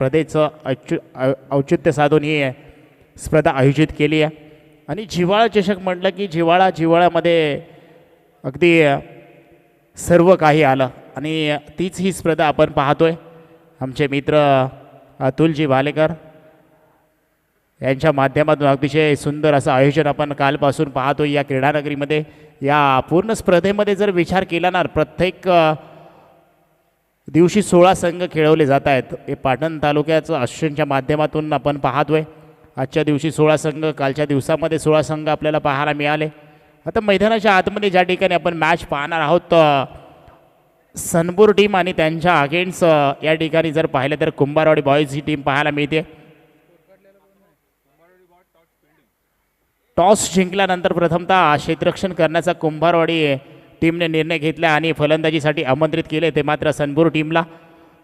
स्पर्धेचं औचित्य साधून ही स्पर्धा आयोजित केली आहे. आणि जिव्हाळा चषक म्हटलं की जिव्हाळ्यामध्ये अगदी सर्व काही आलं आणि तीच ही स्पर्धा आपण पाहतोय. आमचे मित्र अतुलजी भालेकर यांच्या माध्यमातून अतिशय सुंदर असं आयोजन आपण कालपासून पाहतो या क्रीडानगरीमध्ये. या पूर्ण स्पर्धेमध्ये जर विचार केला ना, प्रत्येक दिवशी 16 संघ खेळवले जात आहेत. हे पाटण तालुक्याचं आश्रमच्या माध्यमातून आपण पाहतोय. आजच्या दिवशी 16 संघ, कालच्या दिवसामध्ये 16 संघ आपल्याला पाहायला मिळाले. आता मैदानाच्या आतमध्ये ज्या ठिकाणी आपण मॅच पाहणार आहोत, सनपूर टीम आणि त्यांच्या अगेन्स्ट या ठिकाणी जर पाहिलं तर कुंभारवाडी बॉईज ही टीम पाहायला मिळते. टॉस जिंकल्यानंतर प्रथमतः क्षेत्ररक्षण करण्याचा कुंभारवाडी टीमने निर्णय घेतला आणि फलंदाजीसाठी आमंत्रित केले ते मात्र सनपूर टीमला.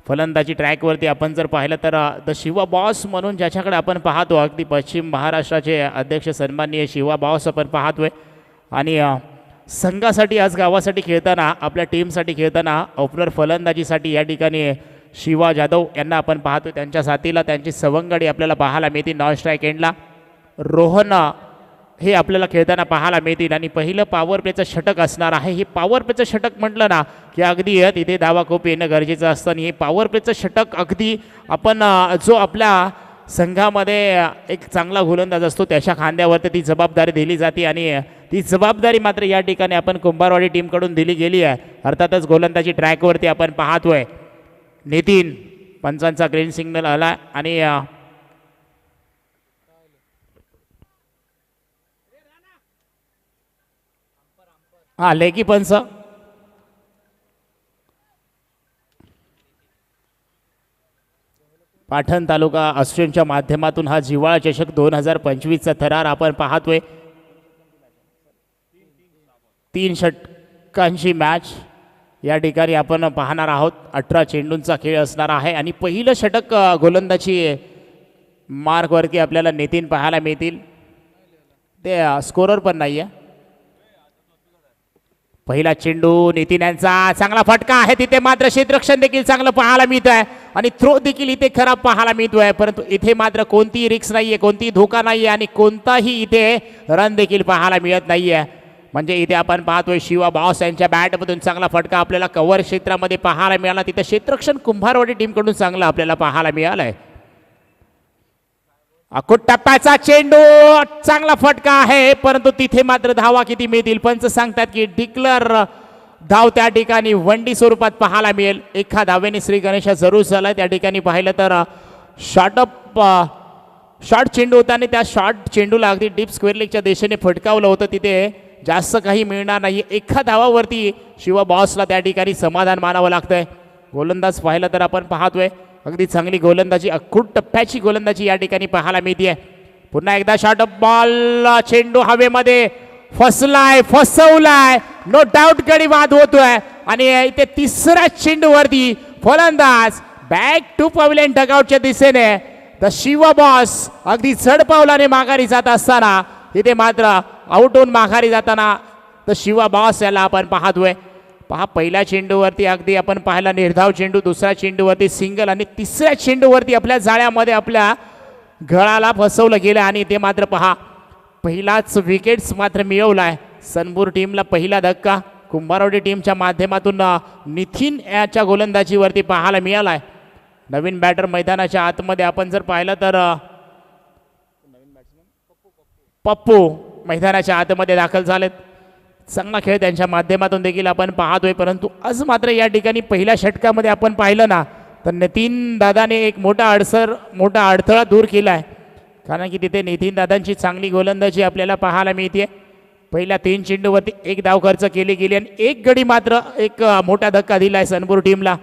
फलंदाजी ट्रॅकवरती आपण जर पाहिलं तर द शिवा बॉस म्हणून ज्याच्याकडे आपण पाहतो, अगदी पश्चिम महाराष्ट्राचे अध्यक्ष सन्माननीय शिवा बॉस आपण पाहतोय. आणि संघासाठी आज गावासाठी खेळताना, आपल्या टीमसाठी खेळताना ओपनर फलंदाजीसाठी या ठिकाणी शिवा जाधव यांना आपण पाहतो. त्यांच्या साथीला त्यांची सवंगडी आपल्याला पाहायला मिळते. नॉन स्ट्राईक एंडला रोहन हे आपल्याला खेळताना पाहायला मिळतील. आणि पहिलं पॉवर प्लेचं षटक असणार आहे. हे पॉवर प्लेचं षटक म्हटलं ना की अगदी तिथे धावा खूप येणं गरजेचं असतं. आणि हे पॉवर प्लेचं षटक अगदी आपण जो आपल्या संघामध्ये एक चांगला गोलंदाज असतो त्याच्या खांद्यावरती ती जबाबदारी दिली जाते. आणि ती जबाबदारी मात्र या ठिकाणी आपण कुंभारवाडी टीमकडून दिली गेली आहे. अर्थातच गोलंदाजी ट्रॅकवरती आपण पाहतोय. नितीन पंचांचा ग्रीन सिग्नल आला आणि लेगी पंच पाटण तालुका आश्रमच्या माध्यमातून हा जिव्हाळा चषक 2025चा थरार आपण पाहतोय. 3 षटकांची मॅच या ठिकाणी आपण पाहणार आहोत. 18 चेंडूंचा खेळ असणार आहे. आणि पहिलं षटक गोलंदाजी मार्कवरती आपल्याला नितीन पाहायला मिळतील. ते स्कोरर पण नाही आहे. पहिला चेंडू नितीन यांचा चांगला फटका आहे. तिथे मात्र क्षेत्ररक्षण देखील चांगलं पाहायला मिळत आहे आणि थ्रो देखील इथे खराब पाहायला मिळतोय. परंतु इथे मात्र कोणतीही रिक्स नाहीये, कोणतीही धोका नाहीये आणि कोणताही इथे रन देखील पाहायला मिळत नाहीये. म्हणजे इथे आपण पाहतोय शिवा बॉस यांच्या बॅटमधून चांगला फटका आपल्याला कव्हर क्षेत्रामध्ये पाहायला मिळाला. तिथे क्षेत्ररक्षण कुंभारवाडी टीमकडून चांगलं आपल्याला पाहायला मिळालंय. अकुट टप्प्याचा चेंडू, चांगला फटका आहे. परंतु तिथे मात्र धावा किती मिळतील पंच सांगतात की डिक्लर धाव त्या ठिकाणी वंडी स्वरूपात पाहायला मिळेल. एका धावेने श्री गणेशा जरूर झाला. त्या ठिकाणी पाहिलं तर शॉर्ट चेंडू होता आणि त्या शॉर्ट चेंडूला अगदी डीप स्क्वेअर लेगच्या दिशेने फटकावलं होतं. तिथे जास्त काही मिळणार नाही. एका धावावरती शिवा बॉसला त्या ठिकाणी समाधान मानावं लागतंय. गोलंदाज पाहिलं तर आपण पाहतोय अगदी चांगली गोलंदाजी, अखूट टप्प्याची गोलंदाजी या ठिकाणी पाहायला मिळते. पुन्हा एकदा शॉर्ट बॉल, चेंडू हवेमध्ये फसलाय, फसवलाय, नो डाऊट गडी बाद होतोय. आणि इथे तिसऱ्या चेंडूवरती फलंदाज बॅक टू पवेलियन डगआउटच्या दिशेने द शिवा बॉस अगदी चढ पावलाने माघारी जात असताना इथे मात्र आउट होऊन माघारी जाताना द शिवा बॉस याला आपण पाहतोय. पहा, पहिल्या चेंडूवरती अगदी आपण पाहिला निर्धाव चेंडू, दुसऱ्या चेंडूवरती सिंगल आणि तिसऱ्या चेंडूवरती आपल्या जाळ्यामध्ये आपल्या गळाला फसवलं गेलं. आणि ते मात्र पहा पहिलाच विकेट्स मात्र मिळवलाय सनपूर टीमला. पहिला धक्का कुंभारवाडी टीमच्या माध्यमातून नितीन याच्या गोलंदाजीवरती पाहायला मिळालाय. नवीन बॅटर मैदानाच्या आतमध्ये आपण जर पाहिलं तर पप्पू मैदानाच्या आतमध्ये दाखल झालेत. चांगला खेळ त्यांच्या माध्यमातून देखील आपण पाहतोय. परंतु आज मात्र या ठिकाणी पहिल्या षटकामध्ये आपण पाहिलं ना तर नितीन दादाने एक मोठा अडथळा दूर केला आहे. कारण की तिथे नितीन दादांची चांगली गोलंदाजी आपल्याला पाहायला मिळते. पहिल्या 3 चेंडूवरती 1 धाव खर्च केली गेली आणि 1 गडी मात्र एक मोठा धक्का दिला आहे सनपूर टीमला.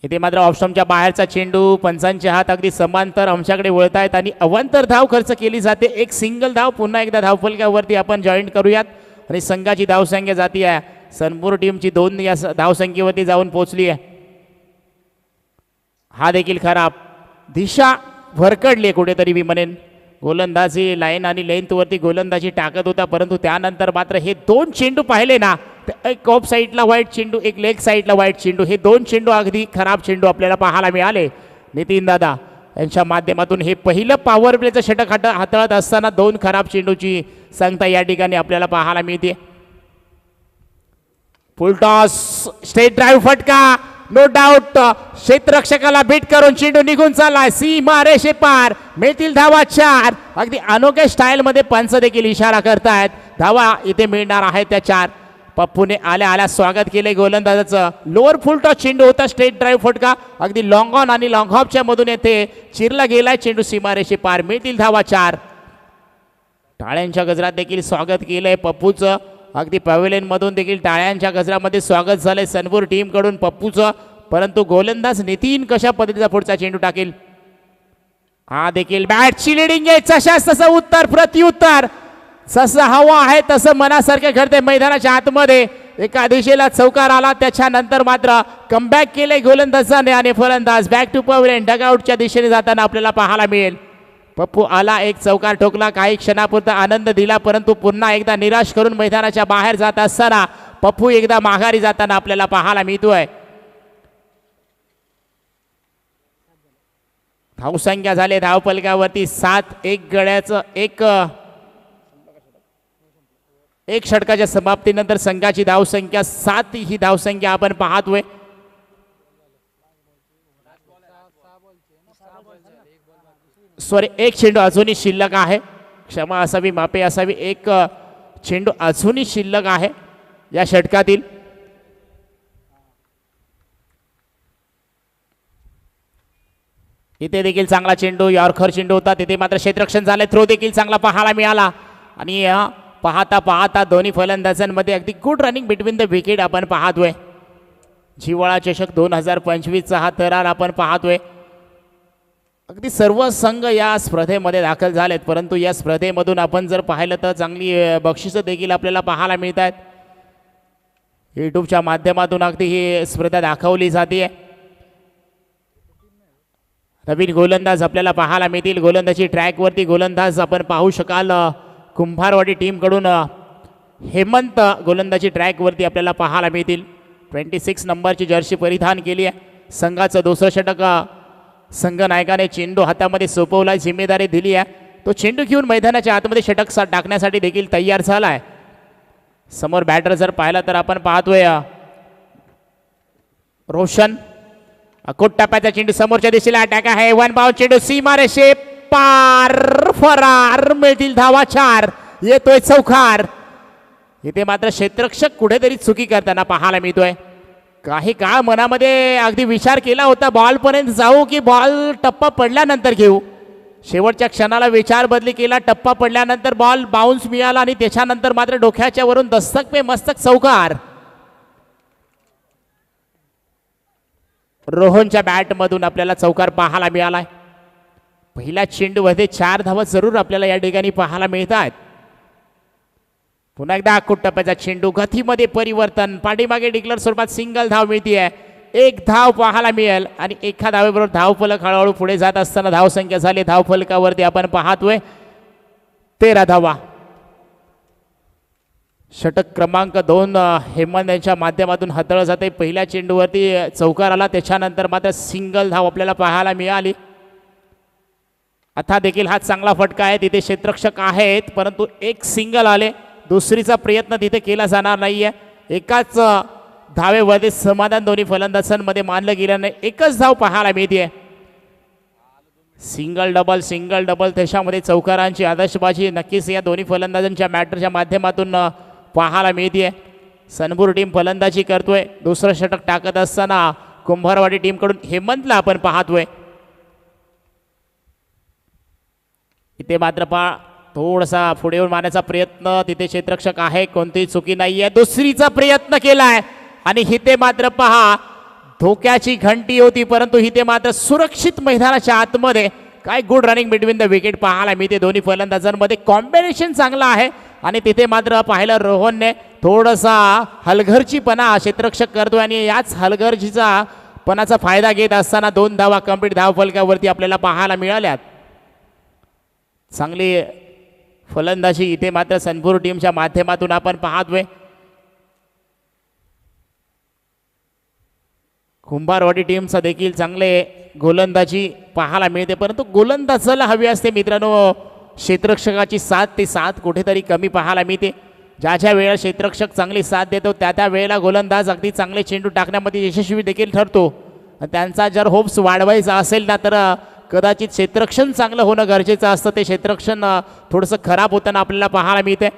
इथे मात्र ऑप्शनच्या बाहेरचा चेंडू, पंचांचे हात अगदी समांतर आमच्याकडे वळत आहेत आणि अवांतर धाव खर्च केली जाते. 1 सिंगल धाव. पुन्हा एकदा धावफलकावरती आपण जॉईंट करूयात आणि संघाची धावसंख्या जाती आहे. सनपूर टीमची 2 या धावसंख्येवरती जाऊन पोहोचली आहे. हा देखील खराब, दिशा भरकडली कुठेतरी मी म्हणेन. गोलंदाजी लाईन आणि लेंथवरती गोलंदाजी टाकत होता. परंतु त्यानंतर मात्र हे 2 चेंडू पाहिले ना एक ऑफ साईडला वाईट चेंडू, एक लेग साईडला वाईट चेंडू, हे दोन चेंडू अगदी खराब चेंडू आपल्याला पाहायला मिळाले. नितीन दादा यांच्या माध्यमातून हे पहिलं पॉवर प्लेचं षटक हाताळत असताना दोन खराब चेंडूची संख्या या ठिकाणी आपल्याला पाहायला मिळते. फुल टॉस, स्ट्रेट ड्राईव्ह फटका, नो डाऊट क्षेत्ररक्षकाला बीट करून चेंडू निघून चाललाय सीमा रेषे पार. मिळतील धावा 4. अगदी अनोख्या स्टाईल मध्ये पंच देखील इशारा करतायत. धावा इथे मिळणार आहे त्या 4. पप्पूने आल्या आल्या स्वागत केले गोलंदाजाचं. लोअर फुल टॉस चेंडू होता, स्ट्रेट ड्राईव्ह फटका अगदी लॉंग ऑन आणि लॉंग ऑफच्या मधून येथे चिरला गेलाय चेंडू सीमारेषे पार. मिळतील धावा 4. टाळ्यांच्या गजरात देखील स्वागत केलंय पप्पूचं. अगदी पॅव्हेलियन मधून देखील टाळ्यांच्या गजरामध्ये स्वागत झालंय सनपूर टीम कडून पप्पूचं. परंतु गोलंदाज नितीन कशा पद्धतीचा पुढचा चेंडू टाकेल. हा देखील बॅटची लिडिंग आहे. तशाच तसं उत्तर प्रत्युत्तर, जसं हवा आहे तसं मनासारखे घडते मैदानाच्या आतमध्ये. एका दिशेला चौकार आला, त्याच्यानंतर मात्र कमबॅक केले गोलंदाजाने आणि फलंदाज बॅक टू पॅव्हेलियन डगआउटच्या दिशेने जाताना आपल्याला पाहायला मिळेल. पप्पू आला, एक चौकार ठोकला, काही क्षणापुरता आनंद दिला, परंतु पुन्हा एकदा निराश करून मैदानाच्या बाहेर जात असताना पप्पू एकदा माघारी जाताना आपल्याला पाहायला मिळतोय. धावसंख्या झाले धावफलकावरती 7. एक गड्याचं एक षटकाच्या समाप्तीनंतर संघाची धावसंख्या 7 ही धावसंख्या आपण पाहतोय. सॉरी, एक चेंडू अजूनही शिल्लक आहे. क्षमा असावी, माफी असावी. एक चेंडू अजूनही शिल्लक आहे या षटकातील. इथे देखील चांगला चेंडू, यॉर्कर चेंडू होता, तिथे मात्र क्षेत्ररक्षण झाले. थ्रो देखील चांगला पाहायला मिळाला आणि पाहता पाहता दोन्ही फलंदाजांमध्ये अगदी good running between the wicket आपण पाहतोय. जिव्हाळा चषक 2025चा हा थरार आपण पाहतोय. अगदी सर्व संघ या स्पर्धेमध्ये दाखल झालेत, परंतु या स्पर्धेमधून आपण जर पाहिलं तर चांगली बक्षिसं देखील आपल्याला पाहायला मिळत आहेत. यूट्यूबच्या माध्यमातून अगदी ही स्पर्धा दाखवली जाते. नवीन गोलंदाज आपल्याला पाहायला मिळतील. गोलंदाजी ट्रॅकवरती गोलंदाज आपण पाहू शकाल. कुंभारवाडी टीमकडून हेमंत गोलंदाजी ट्रॅकवरती आपल्याला पाहायला मिळतील. 26 नंबरची जर्सी परिधान केली आहे. संघाचं दुसरं षटक संघनायकाने चेंडू हातामध्ये सोपवला, जिम्मेदारी दिली आहे. तो चेंडू घेऊन मैदानाच्या आतमध्ये षटक टाकण्यासाठी देखील तयार झाला आहे. समोर बॅटर जर पाहिला तर आपण पाहतोय रोशन. अकोट टप्प्याचा चेंडू समोरच्या दिशेला अटॅक आहे. 1 बाउंड चेंडू सीमारेषे पार, फरार. मिळतील धावा 4. येतोय चौकार. इथे मात्र क्षेत्ररक्षक कुठेतरी चुकी करताना पाहायला मिळतोय. काही काळ मनामध्ये अगदी विचार केला होता बॉलपर्यंत जाऊ की बॉल टप्पा पडल्यानंतर घेऊ. शेवटच्या क्षणाला विचार बदली केला. टप्पा पडल्यानंतर बॉल बाउन्स मिळाला आणि त्याच्यानंतर मात्र डोक्याच्या वरून दस्तक पे मस्तक चौकार. रोहनच्या बॅटमधून आपल्याला चौकार पाहायला मिळालाय. पहिल्या चेंडूमध्ये 4 धावा जरूर आपल्याला या ठिकाणी पाहायला मिळतात. पुन्हा एकदा अकोट टप्प्याचा चेंडू, गतीमध्ये परिवर्तन, पाठीमागे डिक्लेअर स्वरूपात सिंगल धाव मिळतीये. 1 धाव पाहायला मिळेल आणि एका धावेबरोबर धावफलक हळूहळू पुढे जात असताना धावसंख्या झाली धावफलकावरती आपण पाहतोय 13 धावा. षटक क्रमांक 2 हेमंत यांच्या माध्यमातून हाताळलं जाते. पहिल्या चेंडूवरती चौकार आला, त्याच्यानंतर मात्र सिंगल धाव आपल्याला पाहायला मिळाली. आता देखील हा चांगला फटका आहे. तिथे क्षेत्ररक्षक आहेत, परंतु एक सिंगल आले. दुसरीचा प्रयत्न तिथे केला जाणार नाहीये. एकाच धावेवरती समाधान दोन्ही फलंदाजांमध्ये मानलं गेलं नाही. एकच धाव पाहायला मिळते. सिंगल डबल त्याच्यामध्ये चौकारांची आदर्शबाजी नक्कीच या दोन्ही फलंदाजांच्या मॅटरच्या माध्यमातून पाहायला मिळते. सनपूर टीम फलंदाजी करतोय. दुसरं षटक टाकत असताना कुंभारवाडी टीमकडून हेमंतला आपण पाहतोय. इथे मात्र थोडासा पुढे येऊन मारण्याचा प्रयत्न, तिथे क्षेत्ररक्षक आहे, कोणतीही चुकी नाहीये. दुसरीचा प्रयत्न केलाय आणि इथे मात्र पहा धोक्याची घंटी होती, परंतु इथे मात्र सुरक्षित मैदानाच्या आतमध्ये काय good running between the wicket पाहायला मिळते. दोन्ही फलंदाजांमध्ये कॉम्बिनेशन चांगला आहे आणि तिथे मात्र पाहिलं रोहनने थोडासा हलगर्जीपणा क्षेत्ररक्षक करतोय आणि याच हलगर्जीचा पणाचा फायदा घेत असताना 2 धावा कंप्लीट धावफलकावरती आपल्याला पाहायला मिळाल्यात. चांगली फलंदाजी इथे मात्र सनपूर टीमच्या माध्यमातून आपण पाहतोय. कुंभारवाडी टीमचा देखील चांगले गोलंदाजी पाहायला मिळते, परंतु गोलंदाजाला हवी असते मित्रांनो क्षेत्ररक्षकाची साथ. ती साथ कुठेतरी कमी पाहायला मिळते. ज्या वेळेला क्षेत्ररक्षक चांगली साथ देतो त्या वेळेला गोलंदाज अगदी चांगले चेंडू टाकण्यामध्ये यशस्वी देखील ठरतो. त्यांचा जर होप्स वाढवायचा असेल ना तर कदाचित क्षेत्ररक्षण चांगलं होणं गरजेचं असतं. ते क्षेत्ररक्षण थोडंसं खराब होताना आपल्याला पाहायला मिळते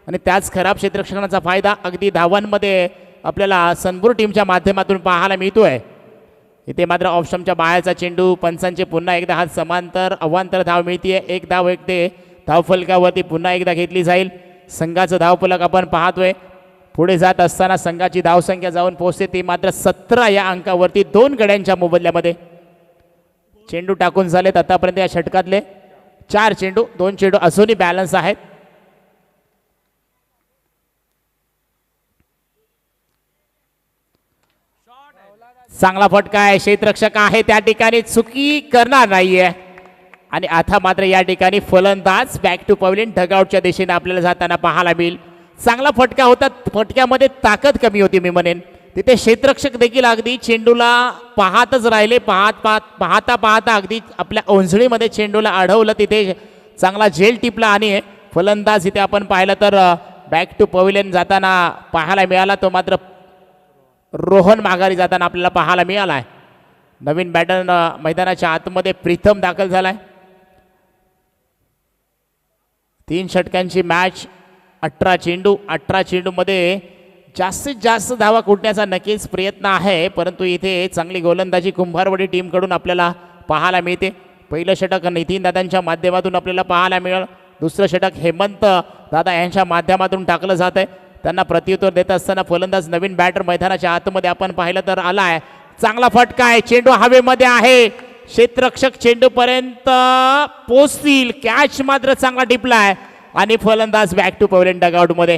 आणि त्याच खराब क्षेत्ररक्षणाचा फायदा अगदी धावांमध्ये आपल्याला सनपूर टीमच्या माध्यमातून पाहायला मिळतोय. इथे मात्र ऑप्शनच्या बाहेरचा चेंडू, पंचांचे पुन्हा एकदा हात समांतर अवांतर धाव मिळतीये. एक धाव एक ते धावफलकावरती पुन्हा एकदा घेतली जाईल. संघाचं धावफलक आपण पाहतोय. पुढे जात असताना संघाची धावसंख्या जाऊन पोहोचते ती मात्र 17 या अंकावरती 2 गड्यांच्या मोबदल्यामध्ये. चेंडू टाकून झालेत आतापर्यंत या षटकातले 4 चेंडू, 2 चेंडू अजूनही बॅलन्स आहेत. चांगला फटका आहे. क्षेत्ररक्षक आहे त्या ठिकाणी चुकी करणार नाहीये आणि आता मात्र या ठिकाणी फलंदाज बॅक टू पवेलियन डगआउटच्या दिशेने आपल्याला जाताना पाहायला मिळेल. चांगला फटका होता. फटक्यामध्ये ताकद कमी होती मी म्हणेन. तिथे क्षेत्ररक्षक देखील अगदी चेंडूला पाहतच राहिले. पाहता पाहता अगदी आपल्या ओंजळीमध्ये चेंडूला अडवलं. तिथे चांगला झेल टिपला आणि फलंदाज इथे आपण पाहिलं तर बॅक टू पवेलियन जाताना पाहायला मिळाला. तो मात्र रोहन माघारी जाताना आपल्याला पाहायला मिळालाय. नवीन बॅटर मैदानाच्या आतमध्ये प्रीतम दाखल झालाय. 3 षटकांची मॅच, 18 चेंडू. 18 चेंडूमध्ये जास्तीत जास्त धावा कुटण्याचा नक्कीच प्रयत्न आहे, परंतु इथे चांगली गोलंदाजी कुंभारवाडी टीमकडून आपल्याला पाहायला मिळते. पहिलं षटक नितीन दादांच्या माध्यमातून आपल्याला पाहायला मिळेल. दुसरं षटक हेमंत दादा यांच्या माध्यमातून टाकलं जात आहे. त्यांना प्रत्युत्तर देत असताना फलंदाज नवीन बॅटर मैदानाच्या आतमध्ये आपण पाहिलं तर आलाय. चांगला फटका आहे. चेंडू हवेमध्ये आहे. क्षेत्ररक्षक चेंडूपर्यंत पोहोचतील. कॅच मात्र चांगला टिपलाय आणि फलंदाज बॅक टू पवेलियन डगआउटमध्ये.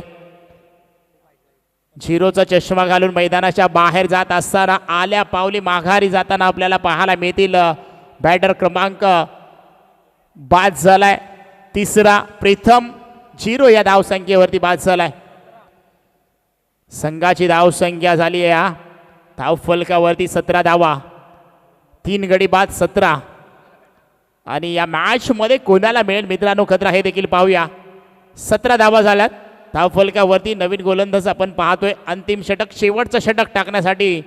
झिरोचा चष्मा घालून मैदानाच्या बाहेर जात असताना आल्या पावली माघारी जाताना आपल्याला पाहायला मिळतील. बॅटर क्रमांक बाद झालाय. तिसरा प्रीतम 0 या धावसंख्येवरती बाद झालाय. संघाची धावसंख्या झाली आहे धावफलकावरती 17 धावा. 3 गडी बाद 17 आणि या मॅच मध्ये कोणाला मिळेल मित्रांनो खतरा हे देखील पाहूया. 17 धावा झाल्यात धावफलकावरती. नवीन गोलंदाज आपण पाहतोय. अंतिम षटक, शेवटचं षटक टाकण्यासाठी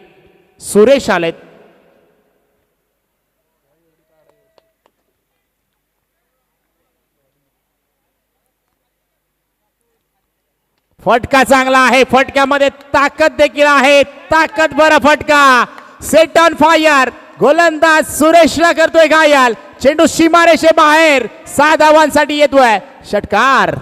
सुरेश आलेत. फटका चांगला आहे. फटक्यामध्ये ताकद देखील आहे. ताकद बरा फटका. Set on fire. गोलंदाज सुरेशला करतोय घायल. चेंडू सीमारेषे बाहेर. 6 धावांसाठी येतोय षटकार.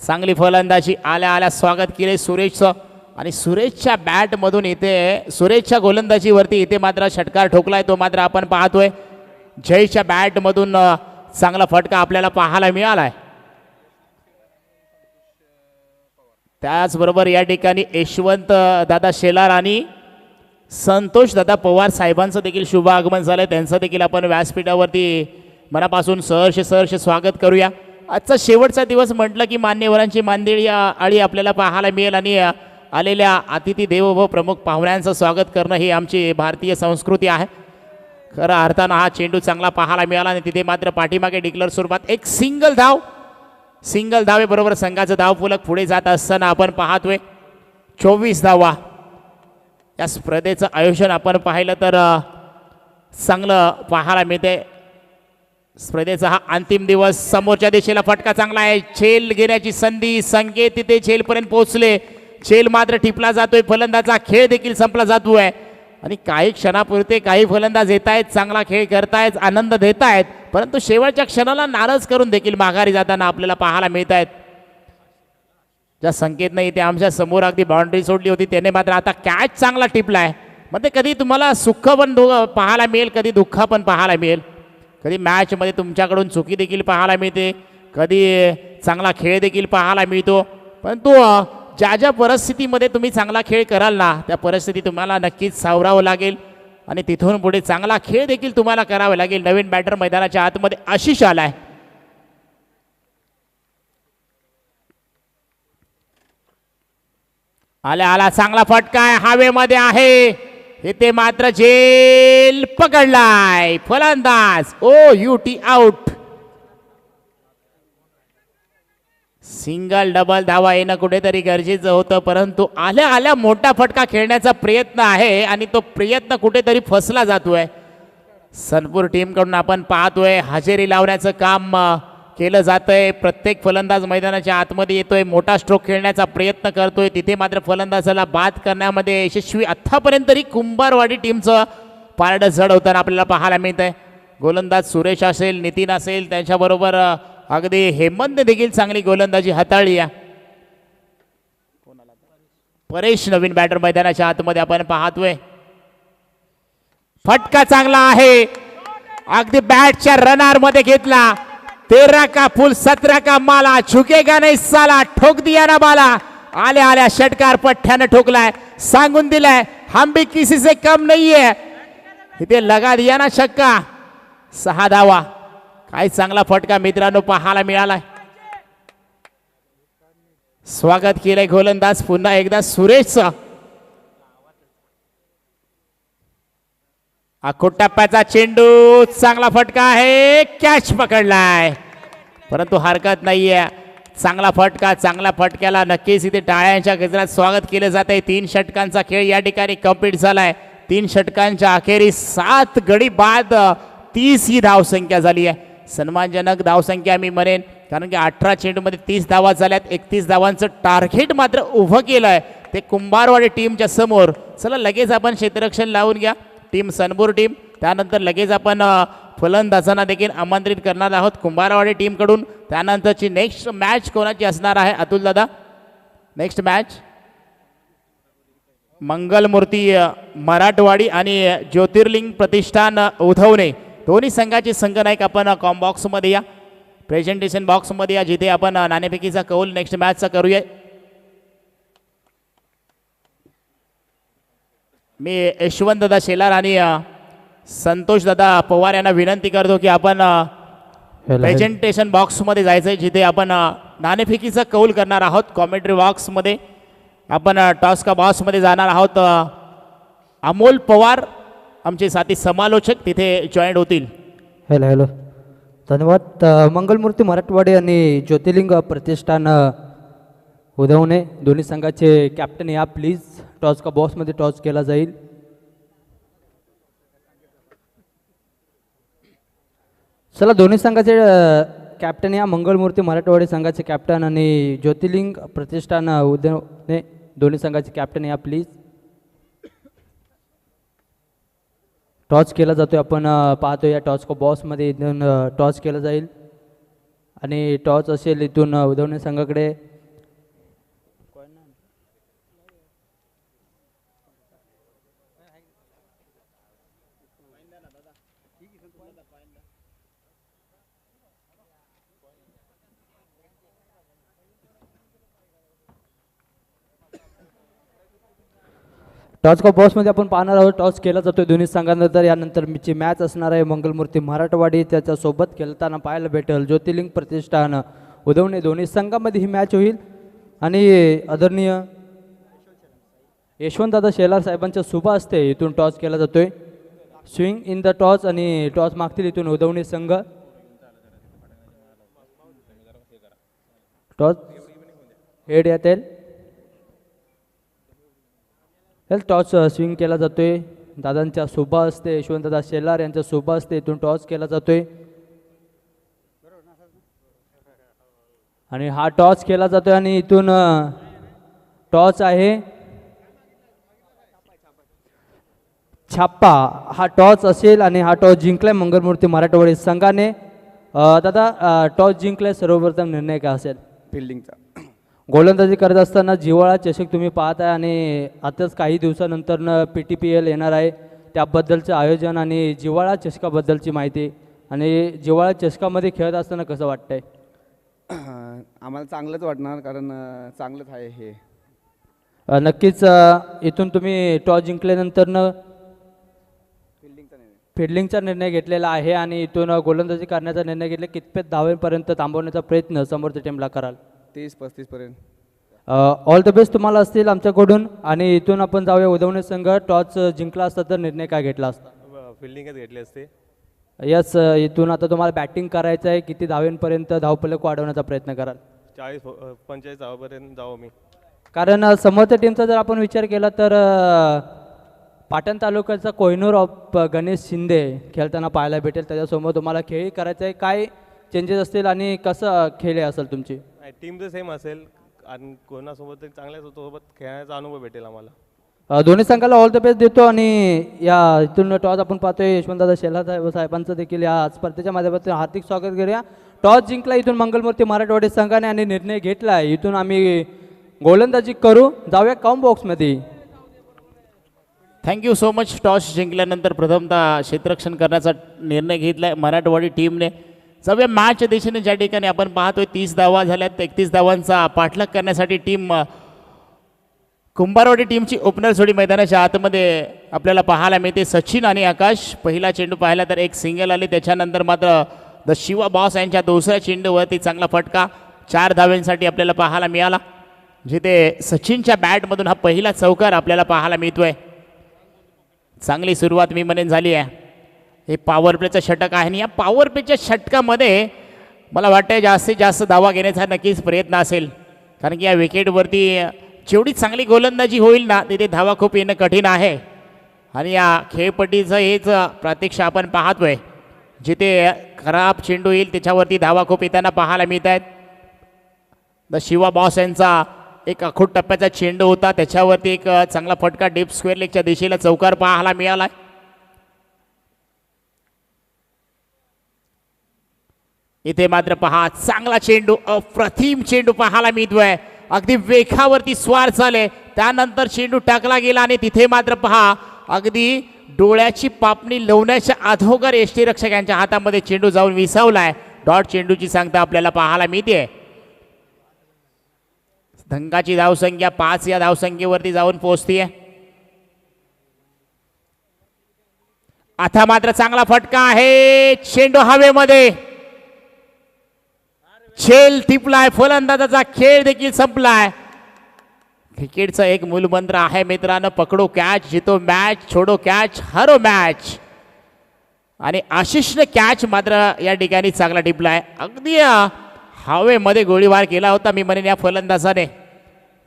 चांगली फलंदाजी. आल्या आल्या स्वागत केले सुरेशचं आणि सुरेशच्या बॅट मधून इथे सुरेशच्या गोलंदाजीवरती इथे मात्र षटकार ठोकलाय. तो मात्र आपण पाहतोय. जयच्या बॅट मधून चांगला फटका आपल्याला पाहायला मिळालाय. त्याचबरोबर या ठिकाणी यशवंत दादा शेलार आणि संतोष दादा पवार साहेबांचं देखील शुभ आगमन झालंय. त्यांचं देखील आपण व्यासपीठावरती मनापासून सहर्ष स्वागत करूया. आजचा शेवटचा दिवस म्हटलं की मान्यवरांची मांदिळी आळी आपल्याला पाहायला मिळेल आणि आलेल्या अतिथी देव व प्रमुख पाहुण्यांचं स्वागत करणं ही आमची भारतीय संस्कृती आहे. खरं अर्थानं हा चेंडू चांगला पाहायला मिळाला आणि तिथे मात्र पाठीमागे डिक्लेअर स्वरूपात एक सिंगल धावेबरोबर संघाचं धावफलक पुढे जात असताना आपण पाहतोय 24 धावा. या स्पर्धेचं आयोजन आपण पाहिलं तर चांगलं पाहायला मिळते. स्पर्धेचा हा अंतिम दिवस. समोरच्या दिशेला फटका चांगला आहे. झेल घेण्याची संधी. संकेत तिथे झेलपर्यंत पोहोचले. झेल मात्र टिपला जातोय. फलंदाजा खेळ देखील संपला जातोय आणि काही क्षणापुरते काही फलंदाज येत आहेत, चांगला खेळ करतायत, आनंद देत आहेत, परंतु शेवटच्या क्षणाला नाराज करून देखील माघारी जाताना आपल्याला पाहायला मिळत आहेत. ज्या संकेतनं इथे आमच्या समोर अगदी बाउंड्री सोडली होती त्याने मात्र आता कॅच चांगला टिपलाय. म्हणजे कधी तुम्हाला सुख पण पाहायला मिळेल, कधी दुःख पण पाहायला मिळेल. कधी मॅचमध्ये तुमच्याकडून चुकी देखील पाहायला मिळते, कधी चांगला खेळ देखील पाहायला मिळतो. परंतु ज्या परिस्थितीमध्ये तुम्ही चांगला खेळ कराल ना त्या परिस्थिती तुम्हाला नक्कीच सावरावं लागेल आणि तिथून पुढे चांगला खेळ देखील तुम्हाला करावा लागेल. नवीन बॅटर मैदानाच्या आतमध्ये आशिष आलाय. आला चांगला फटका आहे. हवेमध्ये आहे. इथे मात्र झेल पकडलाय फलंदाज ओ युटी आउट. सिंगल डबल धावा येणं कुठेतरी गरजेचं होतं, परंतु आल्या आल्या मोठा फटका खेळण्याचा प्रयत्न आहे आणि तो प्रयत्न कुठेतरी फसला जातोय. सनपूर टीमकडून आपण पाहतोय हजेरी लावण्याचं काम केलं जातंय. प्रत्येक फलंदाज मैदानाच्या आतमध्ये येतोय, मोठा स्ट्रोक खेळण्याचा प्रयत्न करतोय. तिथे मात्र फलंदाजाला बाद करण्यामध्ये यशस्वी आत्तापर्यंत तरी कुंभारवाडी टीमचं पारडं जड होताना आपल्याला पाहायला मिळत आहे. गोलंदाज सुरेश असेल, नितीन असेल, त्यांच्याबरोबर अगदी हेमंत देखील चांगली गोलंदाजी हाताळली आहे. परेश नवीन बॅटर मैदानाच्या आतमध्ये आपण पाहतोय. फटका चांगला आहे, अगदी बॅटच्या रनआर मध्ये घेतला. 13 का फुल 17 का माला, झुकेगा नाही साला, ठोक दिया ना बाला. आल्या आल्या षटकार पठ्ठ्यानं ठोकलाय, सांगून दिलाय हम भी किसी से कम नहीं है. इथे लगा दिया ना छक्का, 6 धावा. काय चांगला फटका मित्रांनो पाहायला मिळालाय. स्वागत केलंय गोलंदाज पुन्हा एकदा सुरेशचं. आखो टप्प्याचा चेंडू, चांगला फटका आहे, कॅच पकडलाय, परंतु हरकत नाहीये. चांगला फटका, चांगल्या फटक्याला नक्कीच इथे टाळ्यांच्या गजरात स्वागत केलं जात आहे. 3 षटकांचा खेळ या ठिकाणी कंप्लीट झालाय. 3 षटकांच्या अखेरीस 7 गडी बाद 30 ही धावसंख्या झाली आहे. सन्मानजनक धावसंख्या मी म्हणेन, कारण की 18 चेंडूमध्ये 30 धावा झाल्यात. 31 धावांचं टार्गेट मात्र उभं केलं आहे ते कुंभारवाडी टीमच्या समोर. चला लगेच आपण क्षेत्ररक्षण लावून घ्या, टीम सनपूर टीम. त्यानंतर लगेच आपण फलंदाजांना देखील आमंत्रित करणार आहोत कुंभारवाडी टीमकडून. त्यानंतरची नेक्स्ट मॅच कोणाची असणार आहे अतुल दादा? नेक्स्ट मॅच मंगलमूर्ती मराठवाडी आणि ज्योतिर्लिंग प्रतिष्ठान उधवणे, दोन्ही संघाचे संघनायक आपण बॉक्समध्ये या, प्रेझेंटेशन बॉक्समध्ये या, जिथे आपण नाणेफेकीचा कौल नेक्स्ट मॅचचा करूया. मी यशवंत दादा शेलार आणि संतोष दादा पवार यांना विनंती करतो की आपण प्रेझेंटेशन बॉक्समध्ये जायचं आहे, जिथे आपण नाणेफेकीचा कौल करणार आहोत. कॉमेंट्री बॉक्समध्ये आपण टॉस का बॉक्समध्ये जाणार आहोत. अमोल पवार आमचे साथी समालोचक तिथे जॉईंट होतील. हॅलो हॅलो, धन्यवाद. मंगलमूर्ती मराठवाडी आणि ज्योतिर्लिंग प्रतिष्ठान उधवणे दोन्ही संघाचे कॅप्टन या प्लीज. टॉस का बॉक्समध्ये टॉस केला जाईल. चला दोन्ही संघाचे कॅप्टन या, मंगलमूर्ती मराठवाडी संघाचे कॅप्टन आणि ज्योतिर्लिंग प्रतिष्ठान उधवणे दोन्ही संघाचे कॅप्टन या प्लीज. टॉस केला जातो, आपण पाहतो या टॉस का बॉक्समध्ये इथून टॉस केला जाईल आणि टॉस असेल इथून उधवणे संघाकडे. टॉस का बॉक्समध्ये आपण पाहणार आहोत. टॉस केला जातो दोन्ही संघांनंतर. यानंतर ची मॅच असणार आहे मंगलमूर्ती मराठवाडी त्याच्यासोबत खेळताना पाहायला भेटेल ज्योतिर्लिंग प्रतिष्ठान उधवणे. दोन्ही संघामध्ये ही मॅच होईल आणि आदरणीय यशवंतदादा शेलार साहेबांच्या शुभ असते इथून टॉस केला जातोय. स्विंग इन द टॉस आणि टॉस मागतील इथून उधवणे संघ. टॉस हेड येतील. टॉस स्विंग केला जातोय. दादांच्या शुभ असते यशवंतदादा शेलार यांच्या शुभ असते इथून टॉस केला जातोय आणि हा टॉस केला जातोय आणि इथून टॉस आहे छाप्पा. हा टॉस असेल आणि हा टॉस जिंकलाय मंगलमूर्ती मराठवाडी संघाने. दादा टॉस जिंकलाय, सर्वप्रथम निर्णय काय असेल? फिल्डिंगचा. गोलंदाजी करत असताना जिव्हाळा चषक तुम्ही पाहत आहे आणि आताच काही दिवसानंतर PTPL येणार आहे, त्याबद्दलचं आयोजन आणि जिव्हाळा चषकाबद्दलची माहिती आणि जिव्हाळा चषकामध्ये खेळत असताना कसं वाटतंय? आम्हाला चांगलंच वाटणार, कारण चांगलंच आहे हे. नक्कीच इथून तुम्ही टॉस जिंकल्यानंतर फिल्डिंगचा निर्णय घेतलेला आहे आणि इथून गोलंदाजी करण्याचा निर्णय घेतला. कितपत धावेपर्यंत थांबवण्याचा प्रयत्न समोरच्या टीमला कराल? 30-35 पर्यंत. ऑल द बेस्ट तुम्हाला असतील आमच्याकडून. आणि इथून आपण जाऊया उदवणे संघ. टॉस जिंकला असता तर निर्णय काय घेतला असता? फिल्डिंगच घेतली असते. यस, इथून आता तुम्हाला बॅटिंग करायचं आहे. किती धावेंपर्यंत धावफलक वाढवण्याचा प्रयत्न कराल? 40-45 धावापर्यंत जाऊ मी. कारण समोरच्या टीमचा जर आपण विचार केला तर पाटण तालुक्याचा कोहिनूर ऑफ गणेश शिंदे खेळताना पाहायला भेटेल. त्याच्यासमोर तुम्हाला खेळही करायचं आहे. काय चेंजेस असतील आणि कसं खेळ असेल तुमची? टीम तर सेम असेल आणि कोणासोबत चांगल्या सोबत खेळण्याचा अनुभव भेटेल आम्हाला. दोन्ही संघाला ऑल द बेस्ट देतो. आणि या इथून टॉस आपण पाहतोय यशवंतदादा शेला साहेबांचं देखील या स्पर्धेच्या माध्यमातून हार्दिक स्वागत करूया. टॉस जिंकला इथून मंगलमूर्ती मराठवाडी संघाने आणि निर्णय घेतला आहे. इथून आम्ही गोलंदाजी करू. जाऊया कॉम बॉक्समध्ये. Thank you so much. टॉस जिंकल्यानंतर प्रथमतः क्षेत्ररक्षण करण्याचा निर्णय घेतला आहे मराठवाडी टीमने. जाऊया मॅच दिशेने. ज्या ठिकाणी आपण पाहतोय 30 धावा झाल्यात. 31 धावांचा पाठलाग करण्यासाठी टीम कुंभारवाडी टीमची ओपनर जोडी मैदानाच्या आतमध्ये आपल्याला पाहायला मिळते. सचिन आणि आकाश. पहिला चेंडू पाहिला तर एक सिंगल आले. त्याच्यानंतर मात्र द शिवा बॉस यांच्या दुसऱ्या चेंडूवरती चांगला फटका 4 धाव्यांसाठी आपल्याला पाहायला मिळाला. जिथे सचिनच्या बॅटमधून हा पहिला चौकार आपल्याला पाहायला मिळतोय. चांगली सुरुवात मी म्हणेन झाली आहे. हे पॉवर प्लेचं षटक आहे आणि या पॉवर प्लेच्या षटकामध्ये मला वाटतं जास्तीत जास्त धावा घेण्याचा नक्कीच प्रयत्न असेल. कारण की या विकेटवरती जेवढी चांगली गोलंदाजी होईल ना तिथे धावा खूप येणं कठीण आहे. आणि या खेळपट्टीचं हेच प्रत्यक्ष आपण पाहतोय. जिथे खराब चेंडू येईल त्याच्यावरती धावा खूप येताना पाहायला मिळत आहेत. द शिवा बॉस यांचा एक अखूट टप्प्याचा चेंडू होता. त्याच्यावरती एक चांगला फटका डीप स्क्वेअर लेगच्या दिशेला चौकार पाहायला मिळाला. इथे मात्र पहा चांगला चेंडू, अप्रतिम चेंडू पाहायला मिळतोय. अगदी वेखावरती स्वार झाले. त्यानंतर चेंडू टाकला गेला आणि तिथे मात्र पहा अगदी डोळ्याची पापणी लावण्याच्या अधोगर यष्टीरक्षकांच्या हातामध्ये चेंडू जाऊन विसावलाय. डॉट चेंडूची सांगता आपल्याला पाहायला मिळते. धंगाची धावसंख्या 5 या धावसंख्येवरती जाऊन पोहोचतीये. आता मात्र चांगला फटका आहे. चेंडू हवेमध्ये झेल टिपलाय. फलंदाजाचा खेळ देखील संपलाय. क्रिकेटचा एक मूलमंत्र आहे मित्रांनो, पकडो कॅच, जितो मॅच, छोडो कॅच, हरो मॅच. आणि आशिषने कॅच मात्र या ठिकाणी चांगला टिपलाय. अगदी हवेमध्ये गोळीबार केला होता मी म्हणेन या फलंदाजाने.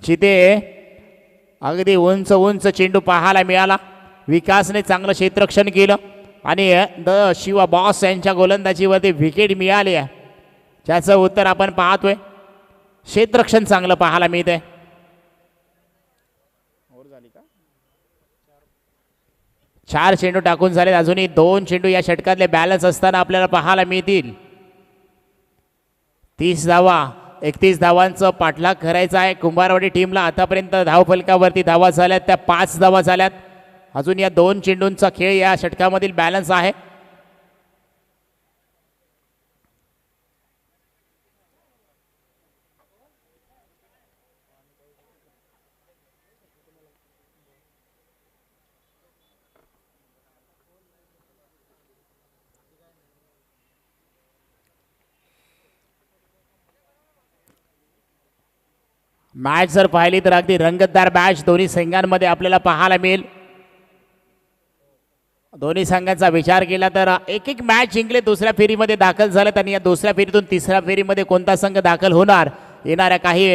जिथे अगदी उंच उंच चेंडू पाहायला मिळाला. विकासने चांगलं क्षेत्ररक्षण केलं आणि द शिवा बॉस यांच्या गोलंदाजीवरती विकेट मिळाली आहे. ज्याचं उत्तर आपण पाहतोय. क्षेत्ररक्षण चांगलं पाहायला मिळतंय. 4 चेंडू टाकून झाले. अजूनही 2 चेंडू या षटकातले बॅलन्स असताना आपल्याला पाहायला मिळतील. 30 धावा, 31 धावांचं पाठलाग करायचा आहे कुंभारवाडी टीमला. आतापर्यंत धावफलकावरती धावा झाल्यात त्या 5 धावा झाल्यात. अजून या 2 चेंडूंचा खेळ या षटकामधील बॅलन्स आहे. मॅच जर पाहिली तर अगदी रंगतदार मॅच दोन्ही संघांमध्ये आपल्याला पाहायला मिळेल. दोन्ही संघांचा विचार केला तर एक एक मॅच जिंकले, दुसऱ्या फेरीमध्ये दाखल झालेत. आणि या दुसऱ्या फेरीतून तिसऱ्या फेरीमध्ये कोणता संघ दाखल होणार येणाऱ्या काही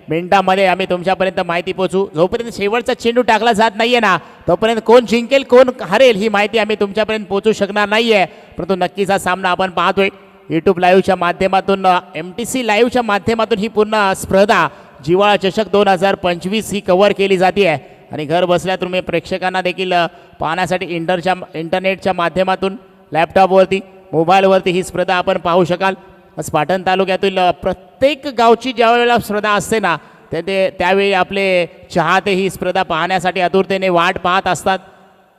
मिनिटांमध्ये आम्ही तुमच्यापर्यंत माहिती पोहोचू. जोपर्यंत शेवटचा चेंडू टाकला जात नाहीये ना तोपर्यंत कोण जिंकेल कोण हरेल ही माहिती आम्ही तुमच्यापर्यंत पोहोचू शकणार नाहीये. परंतु नक्कीच हा सामना आपण पाहतोय यूट्यूब लाईव्हच्या माध्यमातून, MTC लाईव्हच्या माध्यमातून ही पूर्ण स्पर्धा जिवाळा चषक 2025 ही कव्हर केली जाते आहे. आणि घर बसल्या तुम्ही प्रेक्षकांना देखील पाहण्यासाठी इंटरनेटच्या माध्यमातून लॅपटॉपवरती, मोबाईलवरती ही स्पर्धा आपण पाहू शकाल. आज पाटण तालुक्यातील प्रत्येक गावची ज्या वेळेला स्पर्धा असते ना त्यावेळी आपले चाहते ही स्पर्धा पाहण्यासाठी आतुरतेने वाट पाहत असतात.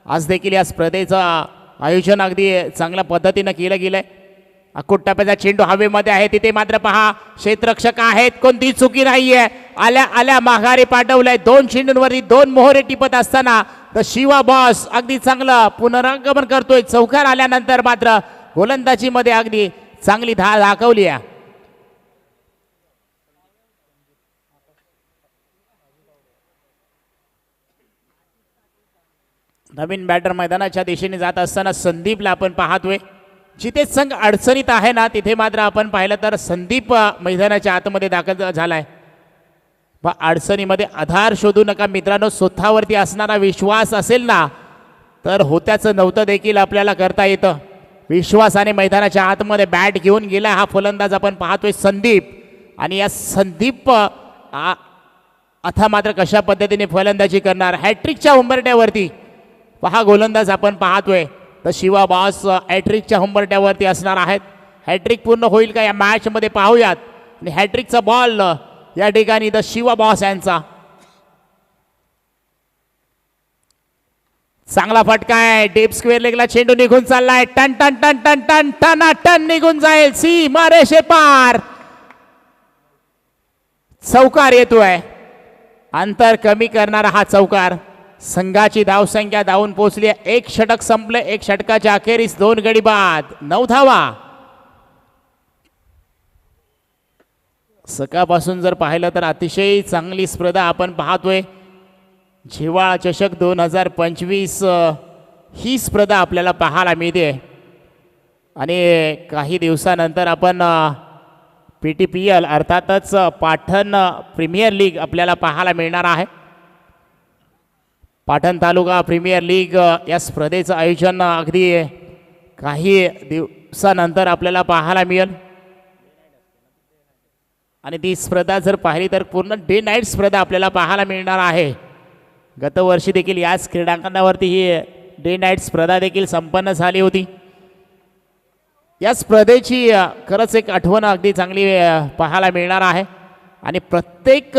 आज देखील या स्पर्धेचं आयोजन अगदी चांगल्या पद्धतीनं केलं गेलं आहे. अखूट टप्प्याचा चेंडू हवेमध्ये आहे. तिथे मात्र पहा क्षेत्ररक्षक आहेत, कोणती चुकी नाहीये. आल्या आल्या माघारी पाठवलंय. 2 चेंडूंवरती 2 मोहरे टिपत असताना तर शिवा बॉस अगदी चांगलं पुनरागमन करतोय. चौकार आल्यानंतर मात्र गोलंदाजीमध्ये अगदी चांगली धार दाखवली आहे. नवीन बॅटर मैदानाच्या दिशेने जात असताना संदीपला आपण पाहतोय. जिथे संघ अडचणीत आहे ना तिथे मात्र आपण पाहिलं तर संदीप मैदानाच्या आतमध्ये दाखल झालाय. अडचणीमध्ये आधार शोधू नका मित्रांनो. स्वतःवरती असणारा विश्वास असेल ना तर होत्याचं नव्हतं देखील आपल्याला करता येतं. विश्वासाने मैदानाच्या आतमध्ये बॅट घेऊन गेला हा फलंदाज आपण पाहतोय संदीप. आणि या संदीप आता मात्र कशा पद्धतीने फलंदाजी करणार. हॅट्रिकच्या उंबरट्यावरती पहा गोलंदाज आपण पाहतोय. तर शिवा बॉस हॅट्रिकच्या उंबरट्यावरती असणार आहेत. हॅट्रिक पूर्ण होईल का या मॅचमध्ये पाहूयात. आणि हॅट्रिकचा बॉल या ठिकाणी द शिवा बॉस यांचा चांगला फटका आहे. डीप स्क्वेअर लेगला चेंडू निघून चाललाय. टन टन टन टन टन टन टन निघून जाईल सीमा रेषे पार. चौकार येतोय. अंतर कमी करणारा हा चौकार. संघाची धावसंख्या धावून पोहोचली. एक षटक संपले. एक षटकाच्या अखेरीस 2 गडी बाद 9 धावा. सकाळपासून जर पाहिलं तर अतिशय चांगली स्पर्धा आपण पाहतोय. झिवाळा चषक 2025 ही स्पर्धा आपल्याला पाहायला मिळते. आणि काही दिवसानंतर आपण PTPL अर्थातच पाटण प्रीमियर लीग आपल्याला पाहायला मिळणार आहे. पाटण तालुका प्रीमियर लीग या स्पर्धेचं आयोजन अगदी काही दिवसानंतर आपल्याला पाहायला मिळेल. आणि ती स्पर्धा जर पाहिली तर पूर्ण डे नाईट स्पर्धा आपल्याला पाहायला मिळणार आहे. गतवर्षी देखील याच क्रीडांगणावरती ही डे नाईट स्पर्धा देखील संपन्न झाली होती. या स्पर्धेची खरंच एक आठवण अगदी चांगली पाहायला मिळणार आहे. आणि प्रत्येक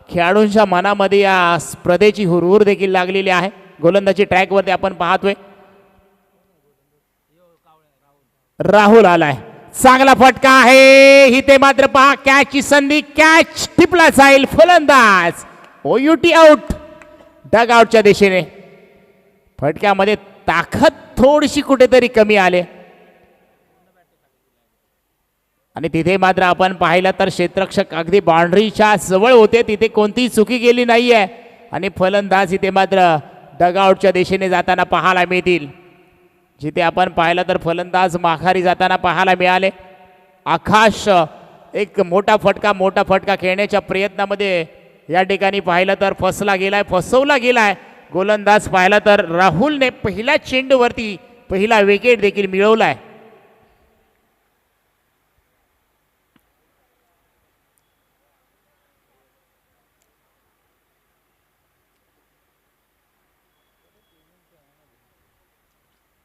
खेळाडूंच्या मनामध्ये या स्पर्धेची हुरहुर देखील लागलेली आहे. गोलंदाजी ट्रॅकवरती आपण पाहतोय. राहुल आलाय. चांगला फटका आहे. इथे मात्र पहा कॅचची संधी. कॅच टिपला जाईल. फलंदाज OUT आउट. डग आउटच्या दिशेने. फटक्यामध्ये ताकद थोडीशी कुठेतरी कमी आले. आणि तिथे मात्र आपण पाहिलं तर क्षेत्ररक्षक अगदी बाउंड्रीच्या जवळ होते. तिथे कोणतीही चुकी गेली नाही आहे. आणि फलंदाज इथे मात्र डगआउटच्या दिशेने जाताना पाहायला मिळतील. जिथे आपण पाहिलं तर फलंदाज माघारी जाताना पाहायला मिळाले. आकाश एक मोठा फटका खेळण्याच्या प्रयत्नामध्ये या ठिकाणी पाहिलं तर फसवला गेलाय. गोलंदाज पाहिला तर राहुलने पहिल्या चेंडूवरती पहिला विकेट देखील मिळवलाय.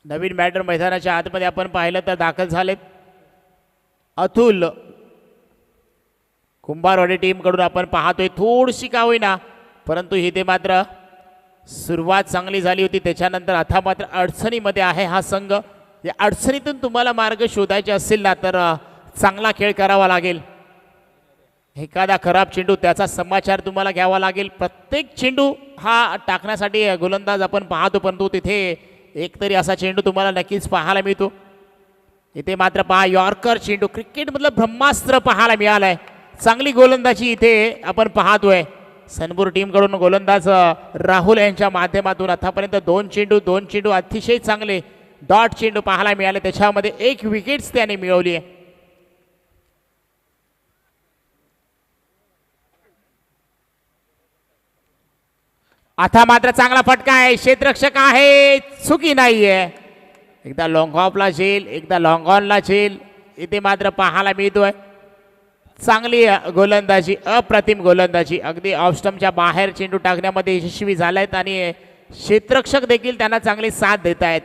नवीन बॅटर मैदानाच्या आतमध्ये आपण पाहिलं तर दाखल झालेत. अतुल कुंभारवाडी टीमकडून आपण पाहतोय. थोडीशी का होईना परंतु इथे मात्र सुरुवात चांगली झाली होती. त्याच्यानंतर आता मात्र अडचणीमध्ये आहे हा संघ. या अडचणीतून तुम्हाला मार्ग शोधायचे असेल ना तर चांगला खेळ करावा लागेल. एखादा खराब चेंडू त्याचा समाचार तुम्हाला घ्यावा लागेल. प्रत्येक चेंडू हा टाकण्यासाठी गोलंदाज आपण पाहतो परंतु तिथे एकतरी असा चेंडू तुम्हाला नक्कीच पाहायला मिळतो. इथे मात्र पहा यॉर्कर चेंडू क्रिकेटमधलं ब्रह्मास्त्र पाहायला मिळालंय. चांगली गोलंदाजी इथे आपण पाहतोय. सनपूर टीमकडून गोलंदाज राहुल यांच्या माध्यमातून आतापर्यंत 2 चेंडू अतिशय चांगले डॉट चेंडू पाहायला मिळाले. त्याच्यामध्ये 1 विकेट्स त्याने मिळवली आहे. आता मात्र चांगला फटका आहे. क्षेत्ररक्षक आहे. चुकी नाहीये. एकदा लॉंग ऑफला झेल एकदा लॉंग ऑनला झेल इथे मात्र पाहायला मिळतोय. चांगली गोलंदाजी अप्रतिम गोलंदाजी. अगदी ऑफस्टम्पच्या बाहेर चेंडू टाकण्यामध्ये यशस्वी झालेत आणि क्षेत्ररक्षक देखील त्यांना चांगली साथ देत आहेत.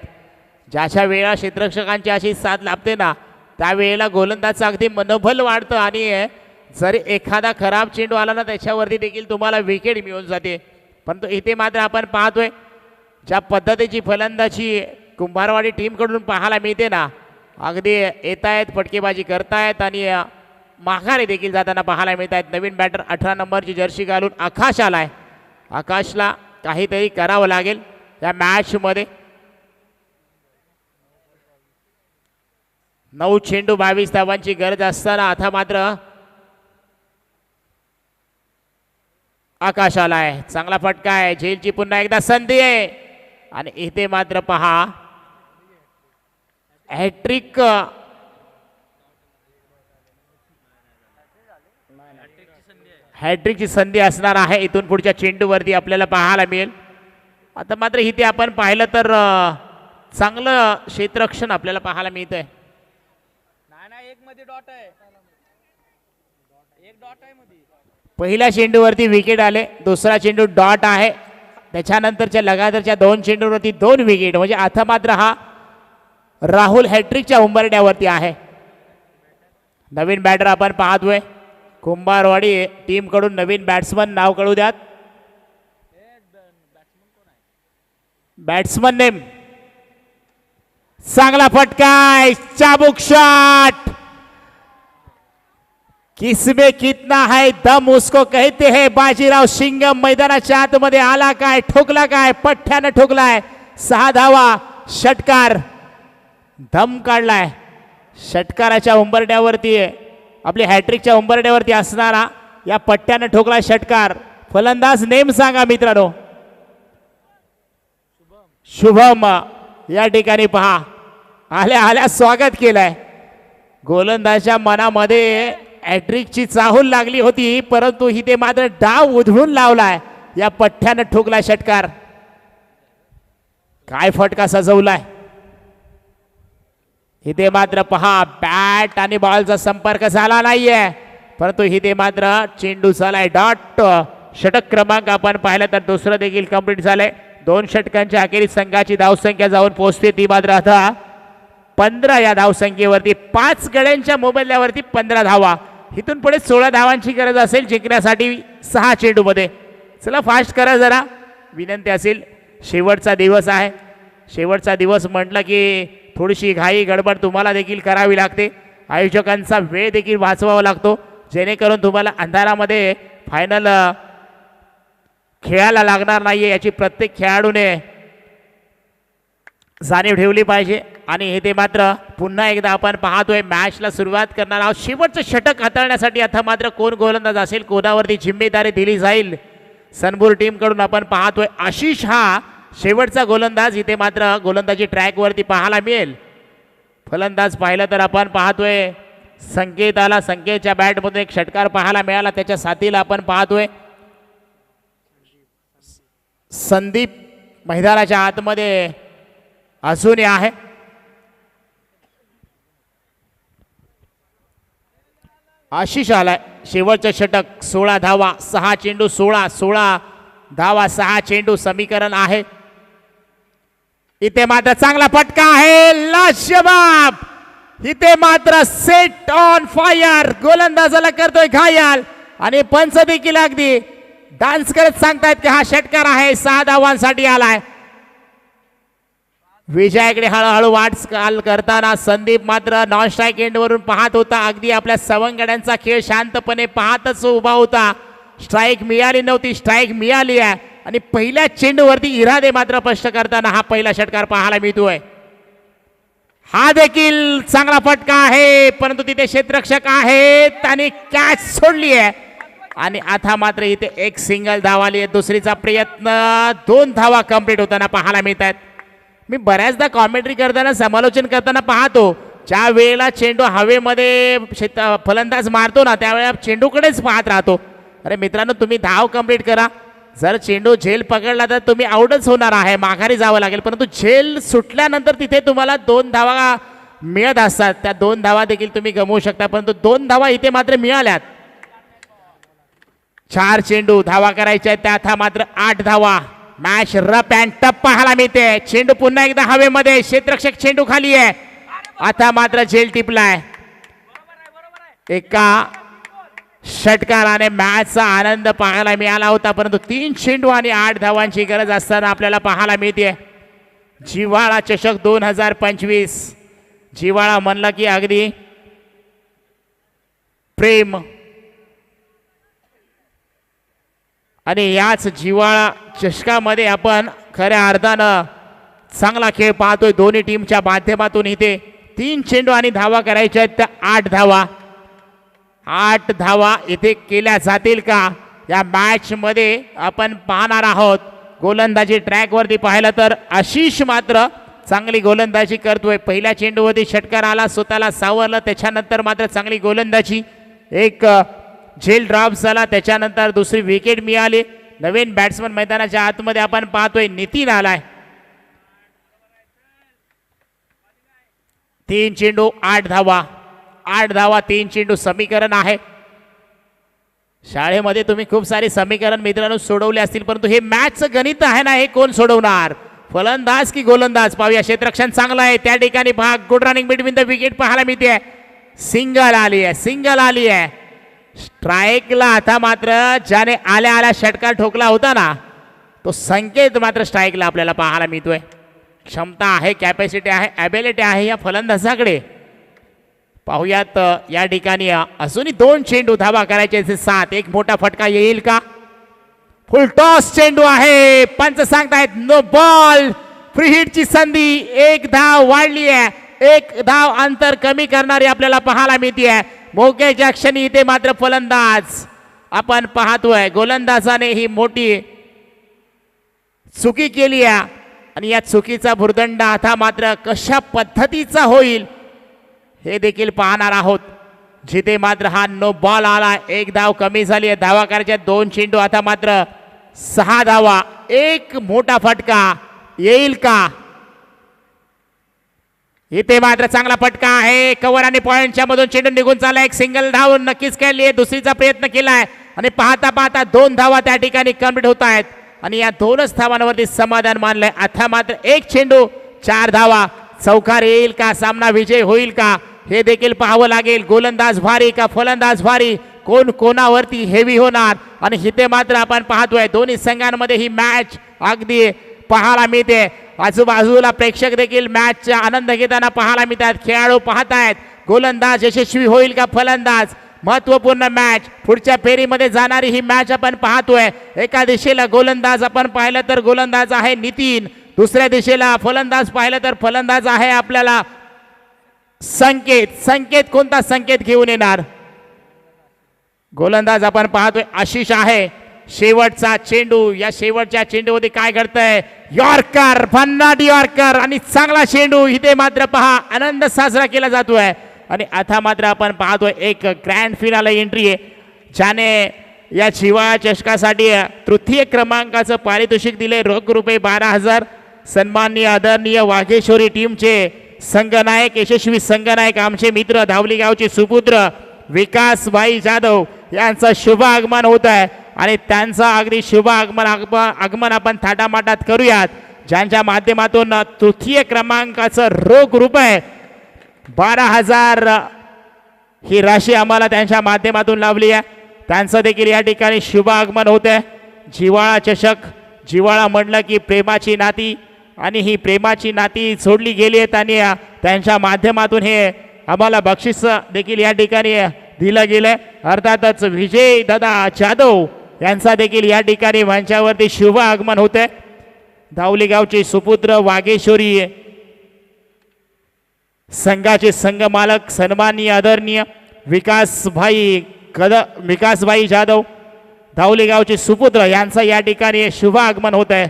ज्याच्या वेळा क्षेत्ररक्षकांची अशी साथ लाभते ना त्यावेळेला गोलंदाजचं अगदी मनोबल वाढतं आणि जरी एखादा खराब चेंडू आला ना त्याच्यावरती देखील तुम्हाला विकेट मिळून जाते. परंतु इथे मात्र आपण पाहतोय ज्या पद्धतीची फलंदाजी कुंभारवाडी टीमकडून पाहायला मिळते ना अगदी येत आहेत फटकेबाजी करतायत आणि माघारी देखील जाताना पाहायला मिळत आहेत. नवीन बॅटर 18 नंबरची जर्सी घालून आकाश आलाय. आकाशला काहीतरी करावं लागेल या मॅचमध्ये. 9 चेंडू 22 धावांची गरज असताना आता मात्र आकाश आलाय. चांगला फटका आहे. झेलची पुन्हा एकदा संधी आहे. आणि इथे मात्र पहा हॅट्रिक हॅट्रिकची संधी असणार आहे इथून पुढच्या चेंडूवरती आपल्याला पाहायला मिळेल. आता मात्र इथे आपण पाहिलं तर चांगलं क्षेत्ररक्षण आपल्याला पाहायला मिळत आहे. पहिल्या चेंडूवरती विकेट आले, दुसरा चेंडू डॉट आहे, त्याच्यानंतरच्या लगातारच्या 2 चेंडूवरती 2 विकेट. म्हणजे आता मात्र हा राहुल हॅट्रिकच्या उंबरड्यावरती आहे. नवीन बॅटर आपण पाहतोय कुंभारवाडी टीम कडून नवीन बॅट्समन नाव कळू द्यात. बॅट्समन नेम चांगला फटकाय, चाबुक शॉट. किसमें कितना है दम उसको कहते हैं. बाजीराव शिंगम मैदानाच्या आतमध्ये आला काय, ठोकला काय, पठ्ठ्यानं ठोकलाय. 6 धावा, षटकार, दम काढलाय. षटकाराच्या उंबरड्यावरती आपल्या हॅट्रिकच्या उंबरड्यावरती असणारा या पट्ट्यानं ठोकला षटकार. फलंदाज नेम सांगा मित्रांनो. शुभम या ठिकाणी पहा आल्या आल्या स्वागत केलंय. गोलंदाजाच्या मनामध्ये हॅट्रिकची चाहूल लागली होती, परंतु इथे मात्र डाव उधळून लावलाय. या पठ्ठ्यानं ठोकला षटकार. काय फटका सजवलाय. इथे मात्र पहा बॅट आणि बॉलचा संपर्क झाला नाहीये, परंतु इथे मात्र चेंडू झालाय डॉट. षटक क्रमांक आपण पाहिलं तर दुसरं देखील कंप्लीट झालंय. 2 षटकांच्या अखेरीस संघाची धावसंख्या जाऊन पोहोचते ती मात्र आता 15 या धावसंख्येवरती. 5 गड्यांच्या मोबदल्यावरती 15 धावा. इथून पुढे 16 धावांची गरज असेल जिंकण्यासाठी 6 चेंडूमध्ये. चला फास्ट करा जरा, विनंती असेल. शेवटचा दिवस आहे. शेवटचा दिवस म्हटलं की थोडीशी घाई गडबड तुम्हाला देखील करावी लागते. आयोजकांचा वेळ देखील वाचवावा लागतो, जेणेकरून तुम्हाला अंधारामध्ये फायनल खेळायला लागणार नाहीये याची प्रत्येक खेळाडूने जाणीव ठेवली पाहिजे. आणि हे ते मात्र पुन्हा एकदा आपण पाहतोय मॅचला सुरुवात करणार आहोत. शेवटचं षटक हाताळण्यासाठी आता मात्र कोण गोलंदाज असेल, कोणावरती जिम्मेदारी दिली जाईल. सनबूर टीम कडून आपण पाहतोय आशिष हा शेवटचा गोलंदाज इथे मात्र गोलंदाजी ट्रॅकवरती पाहायला मिळेल. फलंदाज पाहिलं तर आपण पाहतोय संकेताला, संकेतच्या बॅटमधून एक षटकार पाहायला मिळाला. त्याच्या साथीला आपण पाहतोय संदीप मैदानाच्या आतमध्ये अजूनही आहे. आशिष आलाय. शेवटचं षटक 16 धावा 6 चेंडू 16 धावा 6 चेंडू समीकरण आहे. इथे मात्र चांगला फटका आहे, लाजवाब. इथे मात्र सेट ऑन फायर, गोलंदाजाला करतोय घायल आणि पंच देखील अगदी डान्स करत सांगतायत की हा षटकार आहे. 6 धावांसाठी आलाय. विजयाकडे हळूहळू वाटचाल करताना संदीप मात्र नॉन स्ट्राईक एंडवरून पाहत होता. अगदी आपल्या सवंगड्यांचा खेळ शांतपणे पाहतच उभा होता. स्ट्राईक मिळाली नव्हती, स्ट्राईक मिळाली आहे आणि पहिल्या चेंडूवरती इरादे मात्र स्पष्ट करताना हा पहिला षटकार पाहायला मिळतोय. हा देखील चांगला फटका आहे, परंतु तिथे क्षेत्ररक्षक आहेत आणि कॅच सोडली आहे. आणि आता मात्र इथे एक सिंगल धाव आली आहे. दुसरीचा प्रयत्न, 2 धावा कंप्लीट होताना पाहायला मिळत आहेत. मी बऱ्याचदा कॉमेंट्री करताना समालोचन करताना पाहतो, ज्या वेळेला चेंडू हवेमध्ये फलंदाज मारतो ना, त्यावेळेला चेंडूकडेच पाहत राहतो. अरे मित्रांनो, तुम्ही धाव कंप्लीट करा. जर चेंडू झेल पकडला तर तुम्ही आउटच होणार आहे, माघारी जावं लागेल. परंतु झेल सुटल्यानंतर तिथे तुम्हाला 2 धावा मिळत असतात. त्या 2 धावा देखील तुम्ही गमवू शकता, परंतु 2 धावा इथे मात्र मिळाल्यात. 4 चेंडू धावा करायच्या आहेत, त्यात मात्र 8 धावा. मॅच रफ अँड टफ पाहायला मिळते. चेंडू पुन्हा एकदा हवेमध्ये, क्षेत्ररक्षक चेंडू खाली आहे. आता मात्र झेल टिपलाय. एका षटकाराने मॅचचा आनंद पाहायला मिळाला होता, परंतु 3 चेंडू आणि 8 धावांची गरज असताना आपल्याला पाहायला मिळते. जिव्हाळा चषक 2025. जिव्हाळा म्हणलं की अगदी प्रेम आणि याच जिव्हाळा चषकामध्ये आपण खऱ्या अर्थानं चांगला खेळ पाहतोय. दोन्ही टीमच्या माध्यमातून इथे 3 चेंडू आणि धावा करायच्या आहेत, त्या 8 धावा. 8 धावा इथे केल्या जातील का या मॅच मध्ये आपण पाहणार आहोत. गोलंदाजी ट्रॅकवरती पाहिलं तर आशिष मात्र चांगली गोलंदाजी करतोय. पहिल्या चेंडूवरती षटकार आला, स्वतःला सावरलं, त्याच्यानंतर मात्र चांगली गोलंदाजी, एक झेल ड्रॉप झाला, त्याच्यानंतर दुसरी विकेट मिळाली. नवीन बॅट्समन मैदानाच्या आतमध्ये आपण पाहतोय नितीन आलाय. 3 चेंडू 8 धावा, 8 धावा 3 चेंडू समीकरण आहे. शाळेमध्ये तुम्ही खूप सारे समीकरण मित्रांनो सोडवले असतील, परंतु हे मॅचचं गणित आहे ना, हे कोण सोडवणार, फलंदाज की गोलंदाज? पाहूया, क्षेत्ररक्षण चांगलं आहे त्या ठिकाणी. भाग good running between the wicket पाहायला मिळते. सिंगल आली आहे, सिंगल आली आहे. स्ट्राईकला आता मात्र ज्याने आल्या आल्या षटकार ठोकला होता ना, तो संकेत मात्र स्ट्राईकला आपल्याला पाहायला मिळतोय. क्षमता आहे, कॅपॅसिटी आहे, ॲबिलिटी आहे या फलंदाजाकडे. पाहुयात या ठिकाणी अजूनही 2 चेंडू धावा करायचे 7. एक मोठा फटका येईल का? फुल टॉस चेंडू आहे, पंच सांगतायत नो बॉल. फ्री हिटची संधी, 1 धाव वाढली आहे, 1 धाव अंतर कमी करणारी आपल्याला पाहायला मिळते. मोक्याच्या क्षणी इथे मात्र फलंदाज आपण पाहतोय, गोलंदाजाने ही मोठी चुकी केली आहे आणि या चुकीचा भुर्दंड आता मात्र कशा पद्धतीचा होईल हे देखील पाहणार आहोत. जिथे मात्र हा नो बॉल आला, 1 धाव कमी झाली आहे, धावा करायच्या 2 चेंडू, आता मात्र 6 धावा. एक मोठा फटका येईल का? इथे मात्र चांगला फटका आहे, कव्हर आणि पॉइंटच्या मधून चेंडू निघून चालला. एक सिंगल धाव नक्कीच केली आहे, दुसरीचा प्रयत्न केलाय आणि पाहता पाहता 2 धावा त्या ठिकाणी कंप्लीट होत आहेत आणि या 2च धावांवरती समाधान मानलंय. आता मात्र 1 चेंडू 4 धावा. चौकार येईल का? सामना विजय होईल का? हे देखील पाहावं लागेल. गोलंदाज भारी का फलंदाज भारी, कोण कोणावरती हेवी होणार? आणि इथे मात्र आपण पाहतोय दोन्ही संघांमध्ये ही मॅच अगदी पाहायला मिळते. आजूबाजूला प्रेक्षक देखील मॅचचा आनंद घेताना पाहायला मिळतात. खेळाडू पाहतायत गोलंदाज यशस्वी होईल का फलंदाज. महत्वपूर्ण मॅच, पुढच्या फेरीमध्ये जाणारी ही मॅच आपण पाहतोय. एका दिशेला गोलंदाज आपण पाहिलं तर गोलंदाज आहे नितीन, दुसऱ्या दिशेला फलंदाज पाहिलं तर फलंदाज आहे आपल्याला संकेत. संकेत कोणता संकेत घेऊन येणार? गोलंदाज आपण पाहतोय आशिष आहे. शेवटचा चेंडू, या शेवटच्या चेंडूमध्ये काय घडतंय? यॉर्कर, भन्नाट यॉर्कर आणि चांगला चेंडू. इथे मात्र पहा आनंद साजरा केला जातोय आणि आता मात्र आपण पाहतोय एक ग्रँड फिनाले एंट्री आहे, ज्याने या जिव्हाळा चषकासाठी तृतीय क्रमांकाचं पारितोषिक दिले, रोख रुपये 12,000. सन्माननीय आदरणीय वाघेश्वरी टीमचे संघनायक, यशस्वी संघनायक, आमचे मित्र, धावली गावचे सुपुत्र विकासभाई जाधव यांचं शुभ आगमन होत आहे आणि त्यांचं अगदी शुभ आगमन आपण थाटामाटात करूयात, ज्यांच्या माध्यमातून तृतीय क्रमांकाचं रोख रुपये 12,000 ही राशी आम्हाला त्यांच्या माध्यमातून लाभली आहे. त्यांचं देखील या ठिकाणी शुभ आगमन होत आहे. जिव्हाळा चषक, जिव्हाळा म्हटलं की प्रेमाची नाती आणि ही प्रेमाची नाती सोडली गेली आहेत आणि त्यांच्या माध्यमातून हे आम्हाला बक्षीस देखील या ठिकाणी दिलं गेलं. अर्थातच विजय दादा जाधव यांचा देखील या ठिकाणी मंचावरती शुभ आगमन होते. धावली गावचे सुपुत्र वाघेश्वरी संघाचे संघ मालक सन्माननीय आदरणीय विकासभाई जाधव, धावली गावचे सुपुत्र यांचा या ठिकाणी शुभ आगमन होत आहे.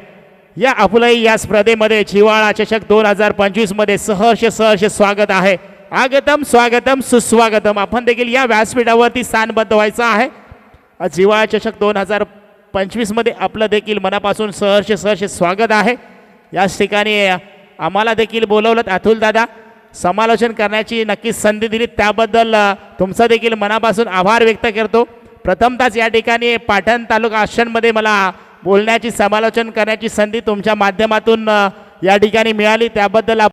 या आपलंही या स्पर्धेमध्ये जिव्हाळा चषक 2025 मध्ये सहर्ष स्वागत आहे. आगतम स्वागतम सुस्वागतम. आपण देखील या व्यासपीठावरती स्थानबद्ध व्हायचं आहे. जिव्हाळा चषक 2025 मध्ये आपलं देखील मनापासून सहर्ष स्वागत आहे. याच ठिकाणी आम्हाला देखील बोलवलं अतुल दादा, समालोचन करण्याची नक्कीच संधी दिली, त्याबद्दल तुमचा देखील मनापासून आभार व्यक्त करतो. प्रथमतःच या ठिकाणी पाटण तालुका आश्रममध्ये मला बोलण्याची, समालोचन करण्याची संधी तुमच्या माध्यमातून या ठिकाणी मिळाली, त्याबद्दल